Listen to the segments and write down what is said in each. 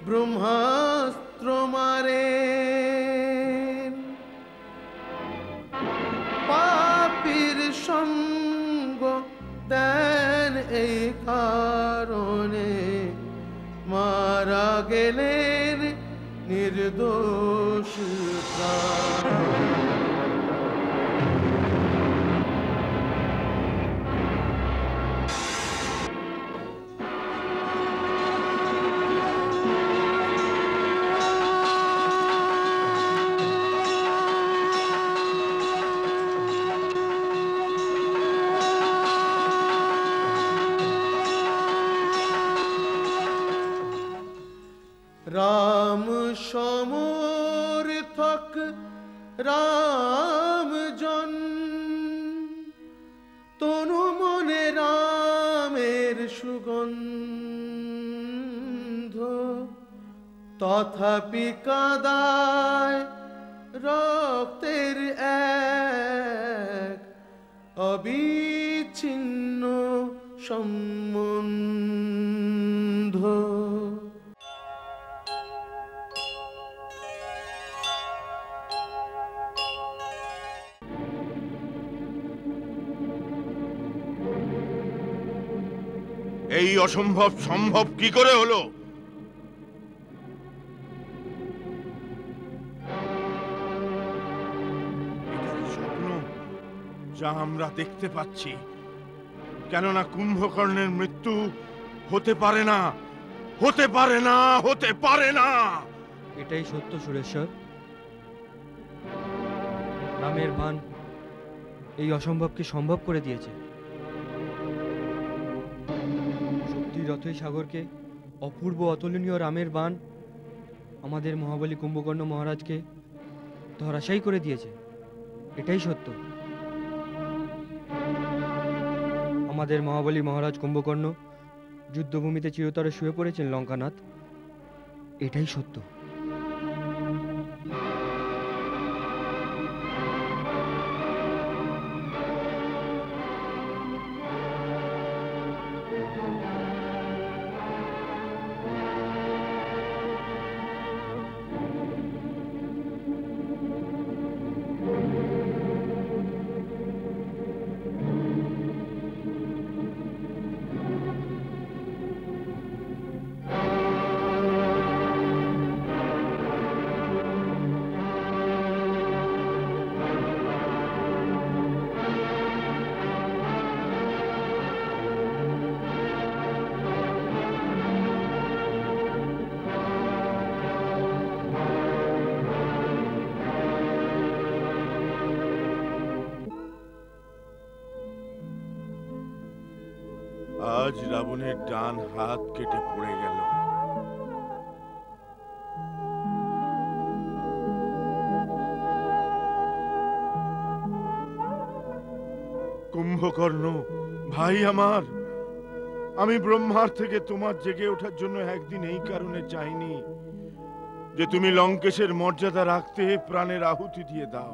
ব্রহ্মাস্ত্র মারে, পাপীর সঙ্গ দেন এই কারণে, মারা গেলেন নির্দোষ প্রাণ। রাম সমর্থক রামজন, তনু মনে রামের সুগন্ধ, তথাপি কাদায় রক্তের এক অবিচ্ছিন্ন সম্বন্ধ। এই অসম্ভব সম্ভব কি করে হলো? স্বপ্ন যা আমরা দেখতে পাচ্ছি, কেননা কুম্ভকর্ণের মৃত্যু হতে পারে না, হতে পারে না, হতে পারে না। এটাই সত্য সুরেশ্বর। রামের বাণ এই অসম্ভবকে সম্ভব করে দিয়েছে। শক্তির রথই সাগরকে অপূর্ব অতুলনীয় রামের বাণ আমাদের মহাবলী কুম্ভকর্ণ মহারাজকে ধরাশায়ী করে দিয়েছে। এটাই সত্য। আমাদের মহাবলী মহারাজ কুম্ভকর্ণ যুদ্ধভূমিতে চিরতরে শুয়ে পড়েছেন লঙ্কানাথ। এটাই সত্য। আজ রাবণের ডান হাত কেটে পড়ে গেল। কুম্ভকর্ণ ভাই আমার, আমি ব্রহ্মার থেকে তোমার জেগে ওঠার জন্য একদিন এই কারণে চাইনি যে তুমি লঙ্কেশের মর্যাদা রাখতে প্রাণের আহুতি দিয়ে দাও।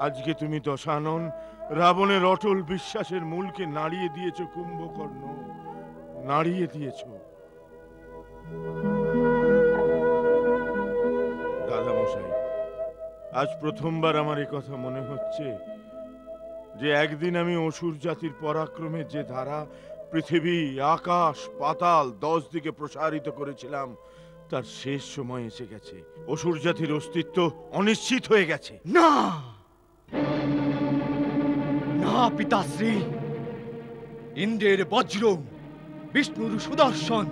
আজকে তুমি দশানন রাবণের অটল বিশ্বাসের মূলকে নাড়িয়ে দিয়েছ কুম্ভকর্ণ, নাড়িয়ে দিয়েছ। দাদামশাই, আজ প্রথমবার আমার এই কথা মনে হচ্ছে যে একদিন আমি অসুর জাতির পরাক্রমের যে ধারা পৃথিবী আকাশ পাতাল 10 দিকে প্রসারিত করেছিলাম তার শেষ সময় এসে গেছে। অসুর জাতির অস্তিত্ব অনিশ্চিত হয়ে গেছে। না না পিতাশ্রী, ইন্দ্রের বজ্র, বিষ্ণুর সুদর্শন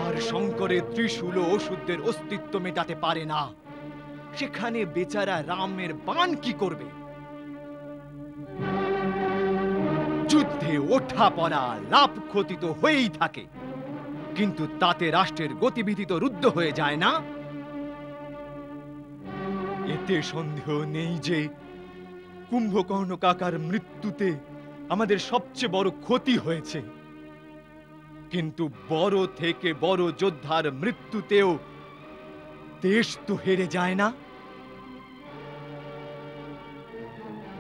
আর শঙ্করের ত্রিশূল অসুরদের অস্তিত্ব মেটাতে পারে না। সেখানে বেচারা রামের বাণ কি করবে? যুদ্ধে ওঠা পড়া লাভ ক্ষতি তো হয়েই থাকে, কিন্তু তাতে রাষ্ট্রের গতিবিধি তো রুদ্ধ হয়ে যায় না। এতে সন্দেহ নেই যে কুম্ভকর্ণ কাকার মৃত্যুতে আমাদের সবচেয়ে বড় ক্ষতি হয়েছে, কিন্তু বড় থেকে বড় যোদ্ধার মৃত্যুতেও দেশ তো হেরে যায় না।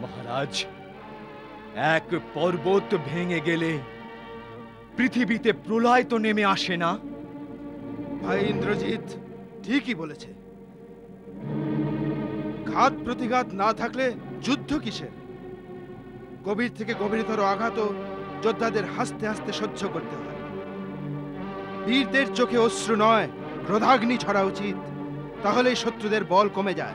মহারাজ, এক পর্বত ভেঙে গেলে পৃথিবীতে প্রলয় তো নেমে আসে না। ভাই ইন্দ্রজিৎ ঠিকই বলেছে। ঘাত প্রতিঘাত না থাকলে যুদ্ধ কিসের? গভীর থেকে গভীরতর আঘাত যোদ্ধাদের হাসতে হাসতে সহ্য করতে হয়। বীরদের চোখে অশ্রু নয়, ক্রোধাগ্নি ছড়া উচিত, তাহলেই শত্রুদের বল কমে যায়।